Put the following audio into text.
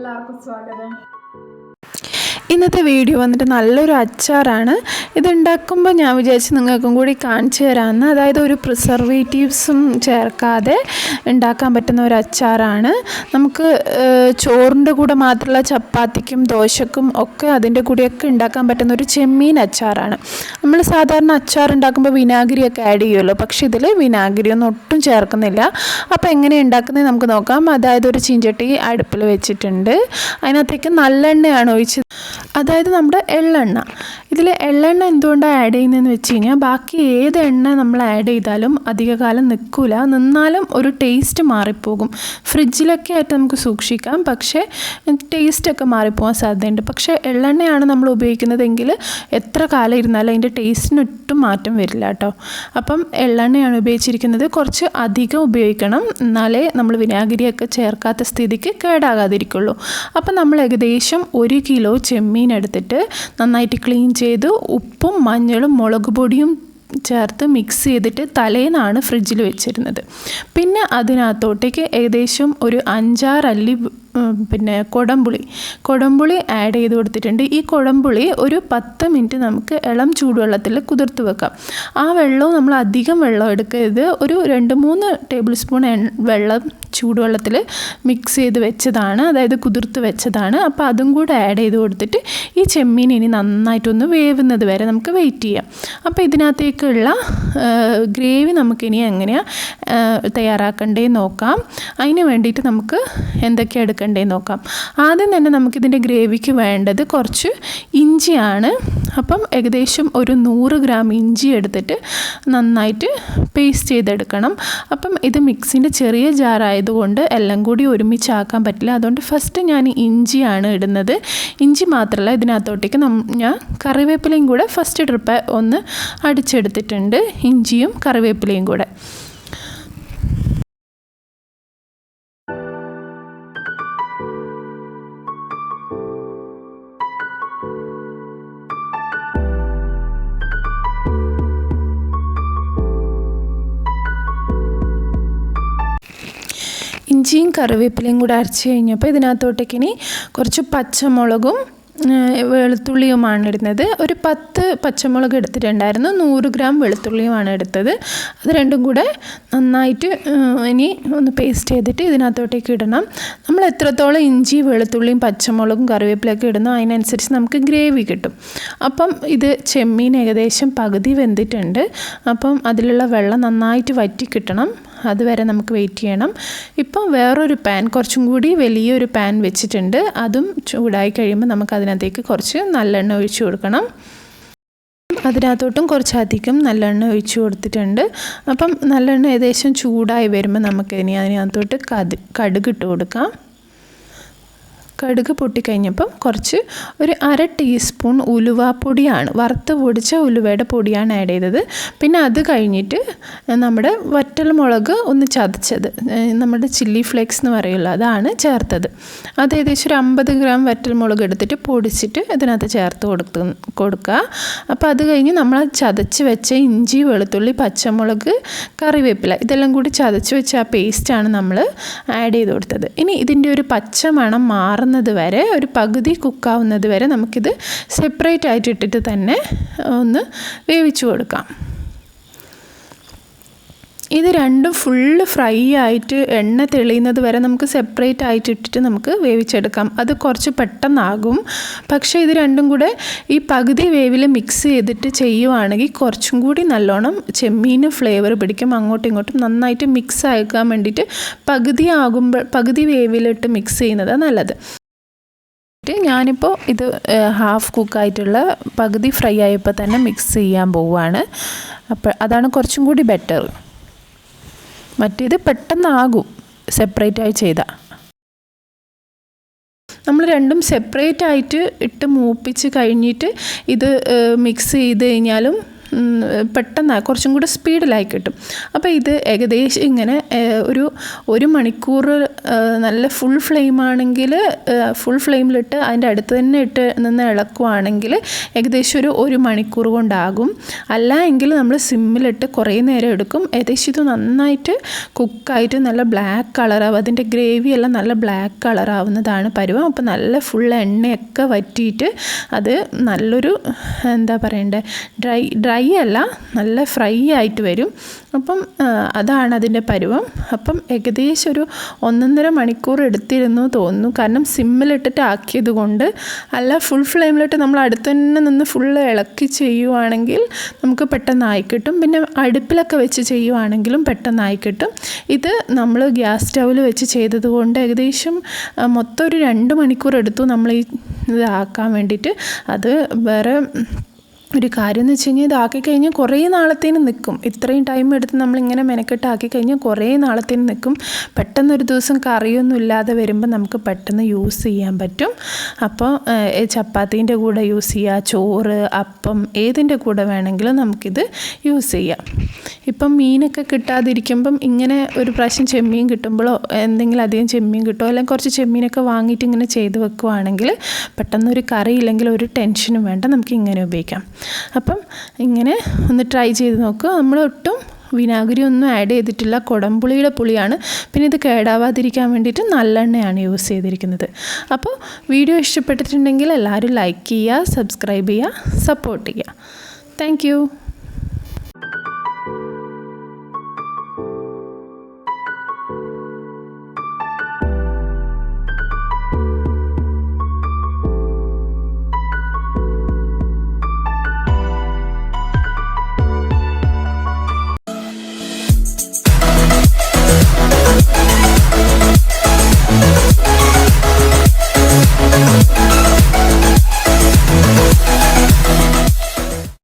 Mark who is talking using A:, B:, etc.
A: എല്ലാവർക്കും സ്വാഗതം.
B: ഇന്നത്തെ വീഡിയോ വന്നിട്ട് നല്ലൊരു അച്ചാറാണ്. ഇതുണ്ടാക്കുമ്പോൾ ഞാൻ വിചാരിച്ച് നിങ്ങൾക്കും കൂടി കാണിച്ചു തരാമെന്ന്. അതായത് ഒരു പ്രിസർവേറ്റീവ്സും ചേർക്കാതെ ഉണ്ടാക്കാൻ പറ്റുന്ന ഒരു അച്ചാറാണ്. നമുക്ക് ചോറിൻ്റെ കൂടെ മാത്രമല്ല ചപ്പാത്തിക്കും ദോശക്കും ഒക്കെ അതിൻ്റെ കൂടെയൊക്കെ ഉണ്ടാക്കാൻ പറ്റുന്ന ഒരു ചെമ്മീൻ അച്ചാറാണ്. നമ്മൾ സാധാരണ അച്ചാർ ഉണ്ടാക്കുമ്പോൾ വിനാഗിരിയൊക്കെ ആഡ് ചെയ്യുമല്ലോ, പക്ഷേ ഇതിൽ വിനാഗിരിയൊന്നും ഒട്ടും ചേർക്കുന്നില്ല. അപ്പോൾ എങ്ങനെയാണ് ഉണ്ടാക്കുന്നത് നമുക്ക് നോക്കാം. അതായത് ഒരു ചീഞ്ചട്ടി അടുപ്പിൽ വെച്ചിട്ടുണ്ട്. അതിനകത്തേക്ക് നല്ലെണ്ണയാണ് ഒഴിച്ചത്, അതായത് നമ്മുടെ എള്ളെണ്ണ. ഇതിൽ എള്ളെണ്ണ എന്തുകൊണ്ടാണ് ആഡ് ചെയ്യുന്നതെന്ന് വെച്ച് കഴിഞ്ഞാൽ ബാക്കി ഏത് എണ്ണ നമ്മൾ ആഡ് ചെയ്താലും അധികകാലം നിൽക്കില്ല, നിന്നാലും ഒരു ടേസ്റ്റ് മാറിപ്പോകും. ഫ്രിഡ്ജിലൊക്കെ ആയിട്ട് നമുക്ക് സൂക്ഷിക്കാം, പക്ഷേ ടേസ്റ്റൊക്കെ മാറിപ്പോകാൻ സാധ്യതയുണ്ട്. പക്ഷേ എള്ളെണ്ണയാണ് നമ്മൾ ഉപയോഗിക്കുന്നതെങ്കിൽ എത്ര കാലം ഇരുന്നാലും അതിൻ്റെ ടേസ്റ്റിനൊട്ടും മാറ്റം വരില്ല കേട്ടോ. അപ്പം എള്ളെണ്ണയാണ് ഉപയോഗിച്ചിരിക്കുന്നത്. കുറച്ച് അധികം ഉപയോഗിക്കണം, എന്നാലേ നമ്മൾ വിനാഗിരിയൊക്കെ ചേർക്കാത്ത സ്ഥിതിക്ക് കേടാകാതിരിക്കുള്ളൂ. അപ്പം നമ്മൾ ഏകദേശം 1 കിലോ ചെമ്മീൻ എടുത്തിട്ട് നന്നായിട്ട് ക്ലീൻ ചെയ്ത് ഉപ്പും മഞ്ഞളും മുളക് പൊടിയും ചേർത്ത് മിക്സ് ചെയ്തിട്ട് തലേന്നാണ് ഫ്രിഡ്ജിൽ വെച്ചിരുന്നത്. പിന്നെ അതിനകത്തോട്ടേക്ക് ഏകദേശം ഒരു 5-6 അല്ലി കൊടംപുളി ആഡ് ചെയ്ത് കൊടുത്തിട്ടുണ്ട്. ഈ കൊടംപുളി ഒരു 10 മിനിറ്റ് നമുക്ക് ഇളം ചൂടുവെള്ളത്തിൽ കുതിർത്ത് വെക്കാം. ആ വെള്ളവും നമ്മൾ അധികം വെള്ളം എടുക്കരുത്, ഒരു 2-3 ടേബിൾ സ്പൂൺ വെള്ളം ചൂടുവെള്ളത്തിൽ മിക്സ് ചെയ്ത് വെച്ചതാണ്, അതായത് കുതിർത്ത് വെച്ചതാണ്. അപ്പോൾ അതും കൂടെ ആഡ് ചെയ്ത് കൊടുത്തിട്ട് ഈ ചെമ്മീൻ ഇനി നന്നായിട്ടൊന്ന് വേവുന്നത് വരെ നമുക്ക് വെയിറ്റ് ചെയ്യാം. അപ്പോൾ ഇതിനകത്തേക്കുള്ള ഗ്രേവി നമുക്കിനി എങ്ങനെയാണ് തയ്യാറാക്കേണ്ടതെന്ന് നോക്കാം. അതിന് വേണ്ടിയിട്ട് നമുക്ക് എന്തൊക്കെയാണ് എടുക്കേണ്ടതെന്ന് നോക്കാം. ആദ്യം തന്നെ നമുക്കിതിൻ്റെ ഗ്രേവിക്ക് വേണ്ടത് കുറച്ച് ഇഞ്ചിയാണ്. അപ്പം ഏകദേശം ഒരു 100 ഗ്രാം ഇഞ്ചി എടുത്തിട്ട് നന്നായിട്ട് പേസ്റ്റ് ചെയ്തെടുക്കണം. അപ്പം ഇത് മിക്സിൻ്റെ ചെറിയ ജാറായതുകൊണ്ട് എല്ലാം കൂടി ഒരുമിച്ചാക്കാൻ പറ്റില്ല, അതുകൊണ്ട് ഫസ്റ്റ് ഞാൻ ഇഞ്ചിയാണ് ഇടുന്നത്. ഇഞ്ചി മാത്രമല്ല, ഇതിനകത്തോട്ടേക്ക് ഞാൻ കറിവേപ്പിലയും കൂടെ ഫസ്റ്റ് ട്രിപ്പ് ഒന്ന് അടിച്ചെടുത്തിട്ടുണ്ട്, ഇഞ്ചിയും കറിവേപ്പിലയും കൂടെ. ഇഞ്ചിയും കറിവേപ്പിലയും കൂടെ അരച്ച് കഴിഞ്ഞപ്പോൾ ഇതിനകത്തോട്ടേക്ക് ഇനി കുറച്ച് പച്ചമുളകും വെളുത്തുള്ളിയുമാണ് ഇടുന്നത്. ഒരു 10 പച്ചമുളക് എടുത്തിട്ടുണ്ടായിരുന്നു, 100 ഗ്രാം വെളുത്തുള്ളിയുമാണ് എടുത്തത്. അത് രണ്ടും കൂടെ നന്നായിട്ട് ഇനി ഒന്ന് പേസ്റ്റ് ചെയ്തിട്ട് ഇതിനകത്തോട്ടേക്ക് ഇടണം. നമ്മൾ എത്രത്തോളം ഇഞ്ചി വെളുത്തുള്ളിയും പച്ചമുളകും കറിവേപ്പിലൊക്കെ ഇടുന്നോ അതിനനുസരിച്ച് നമുക്ക് ഗ്രേവി കിട്ടും. അപ്പം ഇത് ചെമ്മീൻ ഏകദേശം പകുതി വെന്തിട്ടുണ്ട്. അപ്പം അതിലുള്ള വെള്ളം നന്നായിട്ട് വറ്റി കിട്ടണം, അതുവരെ നമുക്ക് വെയിറ്റ് ചെയ്യണം. ഇപ്പം വേറൊരു പാൻ, കുറച്ചും കൂടി വലിയൊരു പാൻ വെച്ചിട്ടുണ്ട്. അതും ചൂടായി കഴിയുമ്പോൾ നമുക്ക് അതിനകത്തേക്ക് കുറച്ച് നല്ലെണ്ണ ഒഴിച്ചു കൊടുക്കണം. അതിനകത്തോട്ടും കുറച്ചധികം നല്ലെണ്ണ ഒഴിച്ചു കൊടുത്തിട്ടുണ്ട്. അപ്പം നല്ലെണ്ണ ഏകദേശം ചൂടായി വരുമ്പോൾ നമുക്ക് ഇനി അതിനകത്തോട്ട് കടുക് ഇട്ട് കൊടുക്കാം. കടുക് പൊട്ടിക്കഴിഞ്ഞപ്പം ഒരു 1/2 ടീസ്പൂൺ ഉലുവാപ്പൊടിയാണ്, വറുത്ത് പൊടിച്ച ഉലുവയുടെ പൊടിയാണ് ആഡ് ചെയ്തത്. പിന്നെ അത് കഴിഞ്ഞിട്ട് നമ്മുടെ വറ്റൽമുളക് ഒന്ന് ചതച്ചത്, നമ്മുടെ ചില്ലി ഫ്ലേക്സ് എന്ന് പറയുമല്ലോ, അതാണ് ചേർത്തത്. അത് ഏകദേശം ഒരു 50 ഗ്രാം വറ്റൽമുളക് എടുത്തിട്ട് പൊടിച്ചിട്ട് ഇതിനകത്ത് ചേർത്ത് കൊടുക്കുക. അപ്പോൾ അത് കഴിഞ്ഞ് നമ്മൾ ചതച്ച് വെച്ച ഇഞ്ചി വെളുത്തുള്ളി പച്ചമുളക് കറിവേപ്പില ഇതെല്ലാം കൂടി ചതച്ച് വെച്ച ആ പേസ്റ്റാണ് നമ്മൾ ആഡ് ചെയ്ത് കൊടുത്തത്. ഇനി ഇതിൻ്റെ ഒരു പച്ച മണം മാറുന്നത് വരെ, ഒരു പകുതി കുക്കാവുന്നത് വരെ നമുക്കിത് സെപ്പറേറ്റ് ആയിട്ട് ഇട്ടിട്ട് തന്നെ ഒന്ന് വേവിച്ചു കൊടുക്കാം. ഇത് രണ്ടും ഫുള്ള് ഫ്രൈ ആയിട്ട് എണ്ണ തെളിയുന്നത് വരെ നമുക്ക് സെപ്പറേറ്റ് ആയിട്ട് ഇട്ടിട്ട് നമുക്ക് വേവിച്ചെടുക്കാം. അത് കുറച്ച് പെട്ടെന്നാകും. പക്ഷേ ഇത് രണ്ടും കൂടെ ഈ പകുതി വേവിൽ മിക്സ് ചെയ്തിട്ട് ചെയ്യുവാണെങ്കിൽ കുറച്ചും കൂടി നല്ലോണം ചെമ്മീന് ഫ്ലേവർ പിടിക്കും. അങ്ങോട്ടും ഇങ്ങോട്ടും നന്നായിട്ട് മിക്സ് ആക്കാൻ വേണ്ടിയിട്ട് പകുതി വേവിലിട്ട് മിക്സ് ചെയ്യുന്നതാണ് നല്ലത്. ഞാനിപ്പോൾ ഇത് ഹാഫ് കുക്കായിട്ടുള്ള പകുതി ഫ്രൈ ആയപ്പോൾ തന്നെ മിക്സ് ചെയ്യാൻ പോവുകയാണ്. അപ്പോൾ അതാണ് കുറച്ചും കൂടി ബെറ്റർ. മറ്റേത് പെട്ടെന്നാകും സെപ്പറേറ്റായി ചെയ്താൽ. നമ്മൾ രണ്ടും സെപ്പറേറ്റ് ആയിട്ട് ഇട്ട് മൂപ്പിച്ച് കഴിഞ്ഞിട്ട് ഇത് മിക്സ് ചെയ്ത് കഴിഞ്ഞാലും പെട്ടെന്ന് കുറച്ചും കൂടെ സ്പീഡിലായി കിട്ടും. അപ്പോൾ ഇത് ഏകദേശം ഇങ്ങനെ ഒരു മണിക്കൂർ നല്ല ഫുൾ ഫ്ലെയിമാണെങ്കിൽ ഫുൾ ഫ്ലെയിമിലിട്ട് അതിൻ്റെ അടുത്ത് തന്നെ ഇട്ട് നിന്ന് ഇളക്കുവാണെങ്കിൽ ഏകദേശം ഒരു മണിക്കൂർ കൊണ്ടാകും. അല്ല എങ്കിൽ നമ്മൾ സിമ്മിലിട്ട് കുറേ നേരം എടുക്കും. ഏകദേശം ഇത് നന്നായിട്ട് കുക്കായിട്ട് നല്ല ബ്ലാക്ക് കളറാവും. അതിൻ്റെ ഗ്രേവി എല്ലാം നല്ല ബ്ലാക്ക് കളറാവുന്നതാണ് പരുവം. അപ്പോൾ നല്ല ഫുൾ എണ്ണയൊക്കെ വറ്റിയിട്ട് അത് നല്ലൊരു എന്താ പറയണ്ടേ ഡ്രൈ അല്ല, നല്ല ഫ്രൈ ആയിട്ട് വരും. അപ്പം അതാണ് അതിൻ്റെ പരുവം. അപ്പം ഏകദേശം 1.5 മണിക്കൂർ എടുത്തിരുന്നു തോന്നുന്നു. കാരണം സിമ്മിലിട്ടിട്ട് ആക്കിയത് കൊണ്ട്. അല്ല ഫുൾ ഫ്ലെയിമിലിട്ട് നമ്മൾ അടുത്ത് തന്നെ നിന്ന് ഫുള്ള് ഇളക്കി ചെയ്യുവാണെങ്കിൽ നമുക്ക് പെട്ടെന്നായി കിട്ടും. പിന്നെ അടുപ്പിലൊക്കെ വെച്ച് ചെയ്യുവാണെങ്കിലും പെട്ടെന്നായി കിട്ടും. ഇത് നമ്മൾ ഗ്യാസ് സ്റ്റൗവിൽ വെച്ച് ചെയ്തത് കൊണ്ട് ഏകദേശം മൊത്തം 2 മണിക്കൂർ എടുത്തു നമ്മൾ ഇത് ആക്കാൻ വേണ്ടിയിട്ട്. അത് വേറെ ഒരു കാര്യം എന്ന് വെച്ച് കഴിഞ്ഞാൽ ഇതാക്കി കഴിഞ്ഞാൽ കുറേ നാളത്തേന് നിൽക്കും. ഇത്രയും ടൈം എടുത്ത് നമ്മളിങ്ങനെ മെനക്കെട്ട് ആക്കി കഴിഞ്ഞാൽ കുറേ നാളത്തേന് നിൽക്കും. പെട്ടെന്നൊരു ദിവസം കറിയൊന്നും ഇല്ലാതെ വരുമ്പോൾ നമുക്ക് പെട്ടെന്ന് യൂസ് ചെയ്യാൻ പറ്റും. അപ്പോൾ ചപ്പാത്തീൻ്റെ കൂടെ യൂസ് ചെയ്യുക, ചോറ്, അപ്പം ഏതിൻ്റെ കൂടെ വേണമെങ്കിലും നമുക്കിത് യൂസ് ചെയ്യാം. ഇപ്പം മീനൊക്കെ കിട്ടാതിരിക്കുമ്പം ഇങ്ങനെ ഒരു പ്രാവശ്യം ചെമ്മീൻ കിട്ടുമ്പോഴോ എന്തെങ്കിലും അധികം ചെമ്മീൻ കിട്ടുമോ അല്ലെങ്കിൽ കുറച്ച് ചെമ്മീനൊക്കെ വാങ്ങിയിട്ട് ഇങ്ങനെ ചെയ്ത് വെക്കുവാണെങ്കിൽ പെട്ടെന്നൊരു കറി ഇല്ലെങ്കിൽ ഒരു ടെൻഷനും വേണ്ട, നമുക്ക് ഇങ്ങനെ ഉപയോഗിക്കാം. അപ്പം ഇങ്ങനെ ഒന്ന് ട്രൈ ചെയ്ത് നോക്കുക. നമ്മൾ ഒട്ടും വിനാഗിരി ഒന്നും ആഡ് ചെയ്തിട്ടില്ല, കുടംപുളിയുടെ പുളിയാണ്. പിന്നെ ഇത് കേടാവാതിരിക്കാൻ വേണ്ടിയിട്ട് നല്ലെണ്ണയാണ് യൂസ് ചെയ്തിരിക്കുന്നത്. അപ്പോൾ വീഡിയോ ഇഷ്ടപ്പെട്ടിട്ടുണ്ടെങ്കിൽ എല്ലാവരും ലൈക്ക് ചെയ്യുക, സബ്സ്ക്രൈബ് ചെയ്യുക, സപ്പോർട്ട് ചെയ്യുക. താങ്ക്